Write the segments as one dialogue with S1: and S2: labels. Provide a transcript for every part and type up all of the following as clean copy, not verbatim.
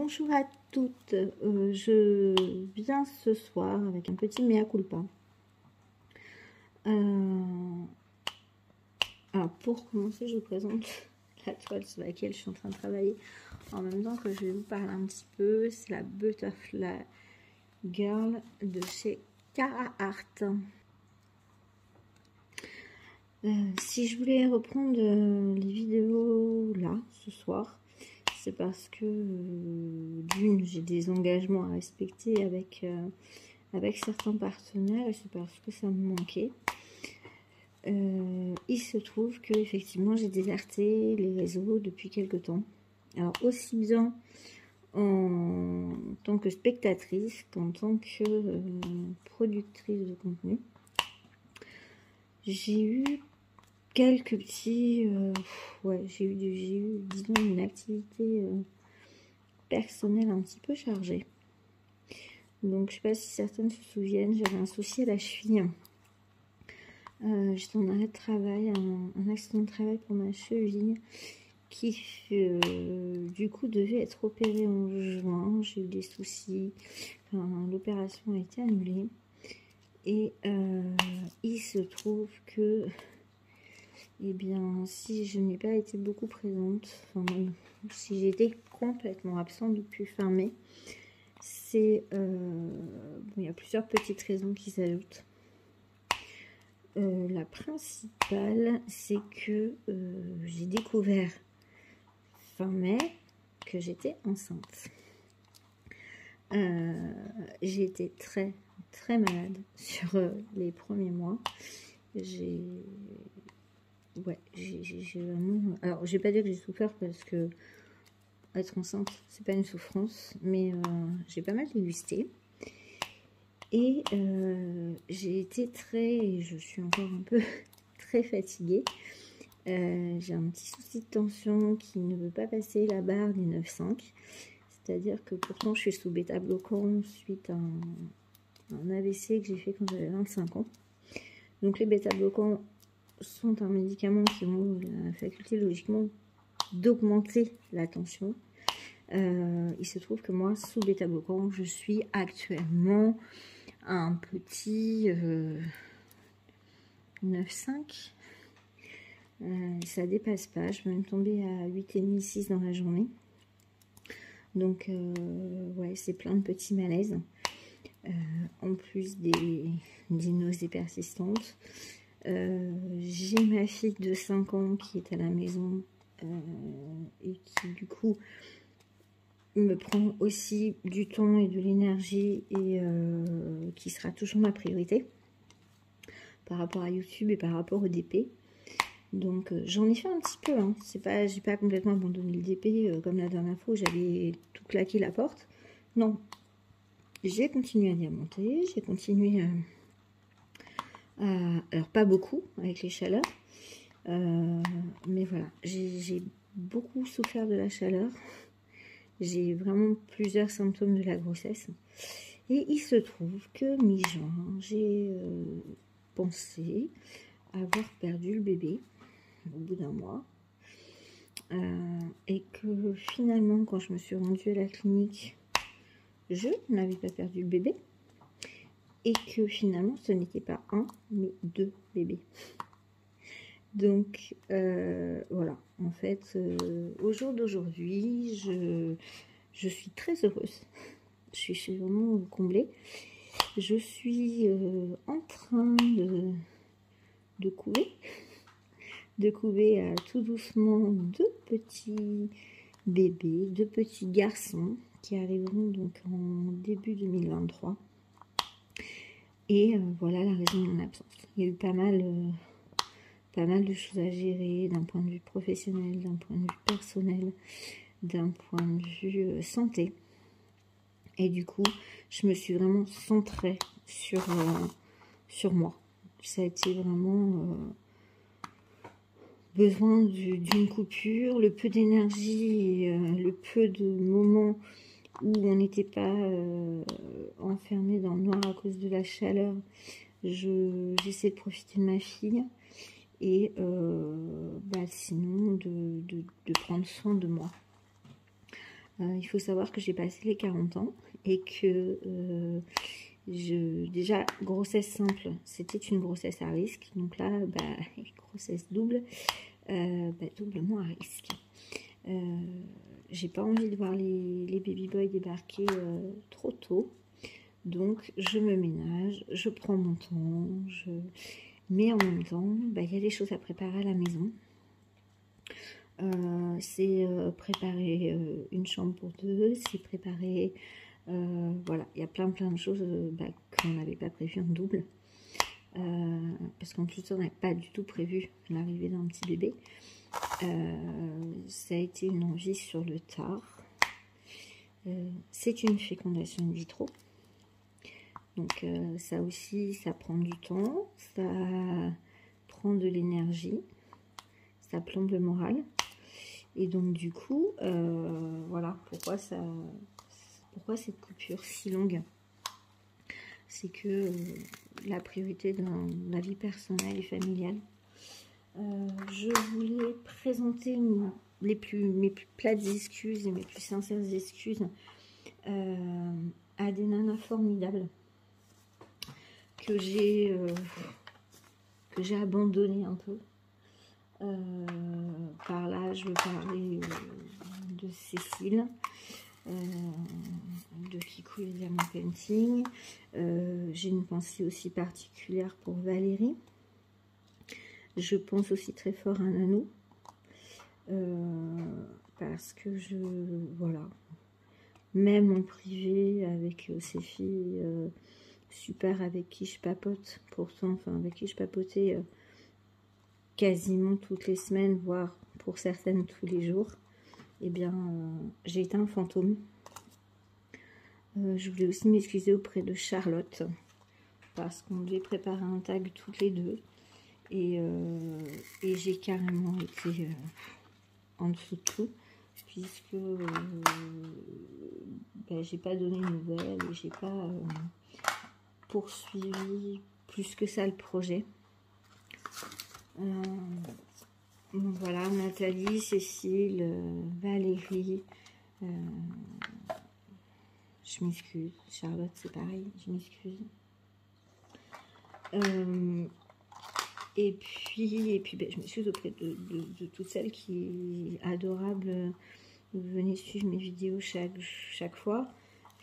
S1: Bonjour à toutes, je viens ce soir avec un petit mea culpa. Alors pour commencer, je vous présente la toile sur laquelle je suis en train de travailler en même temps que je vais vous parler un petit peu. C'est la Butterfly Girl de chez Cara Art. Si je voulais reprendre les vidéos là ce soir, c'est parce que d'une, j'ai des engagements à respecter avec certains partenaires, et c'est parce que ça me manquait. Il se trouve que effectivement j'ai déserté les réseaux depuis quelque temps. Alors aussi bien en tant que spectatrice qu'en tant que productrice de contenu. J'ai eu quelques petits... j'ai eu disons une activité personnelle un petit peu chargée. Donc je sais pas si certaines se souviennent, j'avais un souci à la cheville. J'étais en arrêt de travail, un accident de travail pour ma cheville qui du coup devait être opérée en juin. J'ai eu des soucis, l'opération a été annulée. Et il se trouve que, eh bien, si je n'ai pas été beaucoup présente, même si j'étais complètement absente depuis fin mai, c'est il y a plusieurs petites raisons qui s'ajoutent. La principale, c'est que j'ai découvert fin mai que j'étais enceinte. J'ai été très très malade sur les premiers mois. J'ai vraiment... Alors, je vais pas dire que j'ai souffert parce que être enceinte, c'est pas une souffrance, mais j'ai pas mal dégusté. Et j'ai été et je suis encore un peu très fatiguée. J'ai un petit souci de tension qui ne veut pas passer la barre des 9,5. C'est-à-dire que pourtant je suis sous bêta-bloquant suite à un AVC que j'ai fait quand j'avais 25 ans. Donc les bêta-bloquants sont un médicament qui ont la faculté logiquement d'augmenter la tension. Il se trouve que moi, sous bêta-bloquant, je suis actuellement un petit 9,5. Ça dépasse pas, je peux même tomber à 8,5, 6 dans la journée. Donc ouais, c'est plein de petits malaises. En plus des nausées persistantes. J'ai ma fille de 5 ans qui est à la maison et qui du coup me prend aussi du temps et de l'énergie et qui sera toujours ma priorité par rapport à YouTube et par rapport au DP. Donc j'en ai fait un petit peu, hein. C'est pas, j'ai pas complètement abandonné le DP comme la dernière fois où j'avais tout claqué la porte. Non, j'ai continué à diamanter, j'ai continué alors pas beaucoup avec les chaleurs, mais voilà, j'ai beaucoup souffert de la chaleur. J'ai vraiment plusieurs symptômes de la grossesse. Et il se trouve que mi-juin, j'ai pensé avoir perdu le bébé au bout d'un mois. Et que finalement, quand je me suis rendue à la clinique, je n'avais pas perdu le bébé. Et que finalement, ce n'était pas un, mais 2 bébés. Donc, voilà. En fait, au jour d'aujourd'hui, je suis très heureuse. Je suis vraiment comblée. Je suis en train de couver. De couver tout doucement 2 petits bébés, 2 petits garçons qui arriveront donc en début 2023. Et voilà la raison de mon absence. Il y a eu pas mal de choses à gérer d'un point de vue professionnel, d'un point de vue personnel, d'un point de vue santé. Et du coup, je me suis vraiment centrée sur moi. Ça a été vraiment besoin d'une coupure, le peu d'énergie et le peu de moments où on n'était pas enfermé dans le noir à cause de la chaleur. J'essaie de profiter de ma fille et sinon de prendre soin de moi. Il faut savoir que j'ai passé les 40 ans et que déjà, grossesse simple, c'était une grossesse à risque. Donc là, grossesse double, doublement à risque. J'ai pas envie de voir les baby boys débarquer trop tôt. Donc, je me ménage, je prends mon temps, mais en même temps, il y a des choses à préparer à la maison. C'est préparer une chambre pour deux, c'est préparer... voilà, il y a plein de choses qu'on n'avait pas prévues en double. Parce qu'en plus, on n'avait pas du tout prévu l'arrivée d'un petit bébé. Ça a été une envie sur le tard. C'est une fécondation in vitro. Donc ça aussi, ça prend du temps, ça prend de l'énergie, ça plombe le moral. Et donc du coup, voilà pourquoi cette coupure si longue. C'est que la priorité dans la vie personnelle et familiale. Je voulais présenter mes plus plates excuses et mes plus sincères excuses à des nanas formidables que j'ai abandonné un peu. Par là, je veux parler de Cécile, de Kikou et Diamant Painting. J'ai une pensée aussi particulière pour Valérie. Je pense aussi très fort à Nanou. Parce que voilà, même en privé avec ces filles super avec qui je papote, pourtant, enfin avec qui je papotais quasiment toutes les semaines, voire pour certaines tous les jours, eh bien j'ai été un fantôme. Je voulais aussi m'excuser auprès de Charlotte parce qu'on devait préparer un tag toutes les deux et j'ai carrément été en dessous de tout puisque j'ai pas donné de nouvelles et j'ai pas poursuivi plus que ça le projet. Donc voilà, Nathalie, Cécile, Valérie, je m'excuse. Charlotte, c'est pareil, je m'excuse. Et puis je m'excuse auprès de toutes celles qui, adorables, venez suivre mes vidéos chaque fois.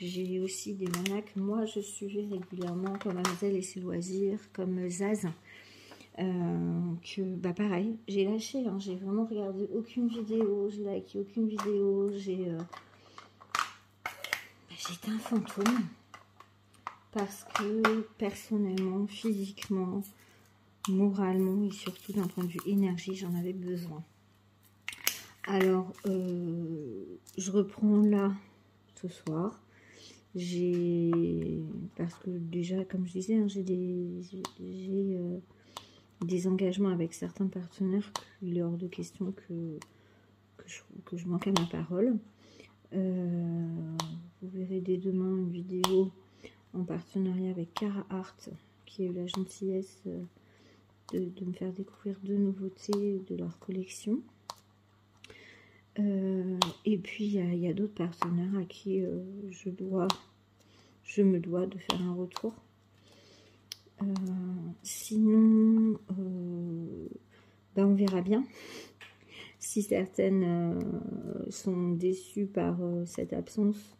S1: J'ai aussi des nanas que moi je suivais régulièrement, comme Mademoiselle et ses loisirs, comme Zaz. Que pareil, j'ai lâché, hein, j'ai vraiment regardé aucune vidéo, j'ai liké aucune vidéo, j'étais un fantôme parce que personnellement, physiquement, moralement et surtout d'un point de vue énergie, j'en avais besoin. Alors, je reprends là ce soir. Parce que déjà, comme je disais, hein, j'ai des engagements avec certains partenaires qu'il est hors de question que je manque à ma parole. Vous verrez dès demain une vidéo en partenariat avec Cara Art qui a eu la gentillesse de me faire découvrir deux nouveautés de leur collection. Et puis il y a d'autres partenaires à qui je me dois de faire un retour. Sinon, on verra bien. Si certaines sont déçues par cette absence,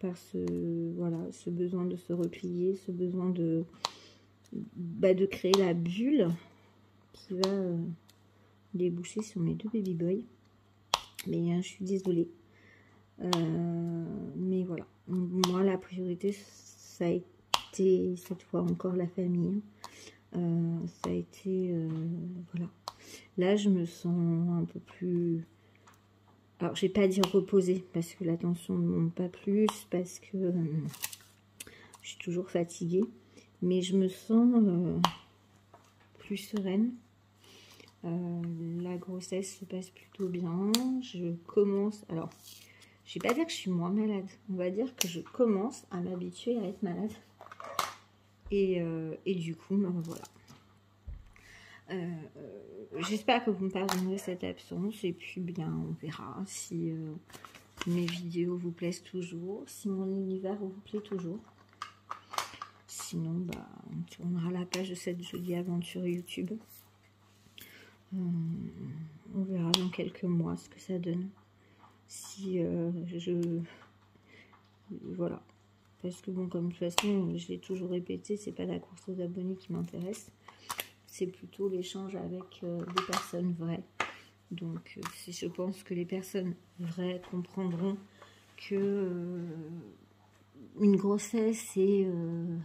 S1: par ce besoin de se replier, ce besoin de créer la bulle qui va déboucher sur mes deux baby boys. Mais je suis désolée. Mais voilà. Moi, la priorité, ça a été cette fois encore la famille. Ça a été... voilà. Là, je me sens un peu plus... Alors, je vais pas dire reposer, parce que la tension ne monte pas plus, parce que je suis toujours fatiguée. Mais je me sens plus sereine. La grossesse se passe plutôt bien. Je commence... Alors, je vais pas dire que je suis moins malade. On va dire que je commence à m'habituer à être malade. Et du coup, voilà. J'espère que vous me pardonnerez cette absence. Et puis, bien, on verra si mes vidéos vous plaisent toujours, si mon univers vous plaît toujours. Sinon, bah, on tournera la page de cette jolie aventure YouTube. On verra dans quelques mois ce que ça donne. Si voilà. Parce que bon, comme de toute façon, je l'ai toujours répété, c'est pas la course aux abonnés qui m'intéresse. C'est plutôt l'échange avec des personnes vraies. Donc, je pense que les personnes vraies comprendront que une grossesse et le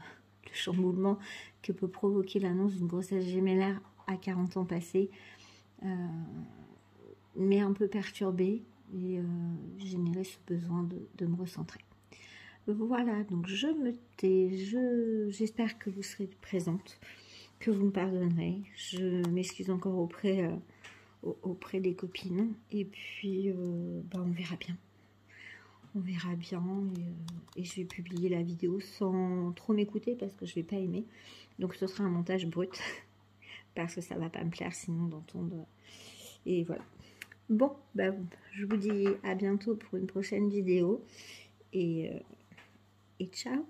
S1: chamboulement que peut provoquer l'annonce d'une grossesse gémellaire à 40 ans passés m'est un peu perturbée et générer ce besoin de me recentrer. Voilà, donc je me tais, j'espère que vous serez présente, que vous me pardonnerez. Je m'excuse encore auprès des copines, et puis bah, on verra bien. On verra bien, et je vais publier la vidéo sans trop m'écouter parce que je vais pas aimer. Donc ce sera un montage brut, parce que ça va pas me plaire sinon d'entendre. Et voilà. Bon, bah, je vous dis à bientôt pour une prochaine vidéo, et ciao.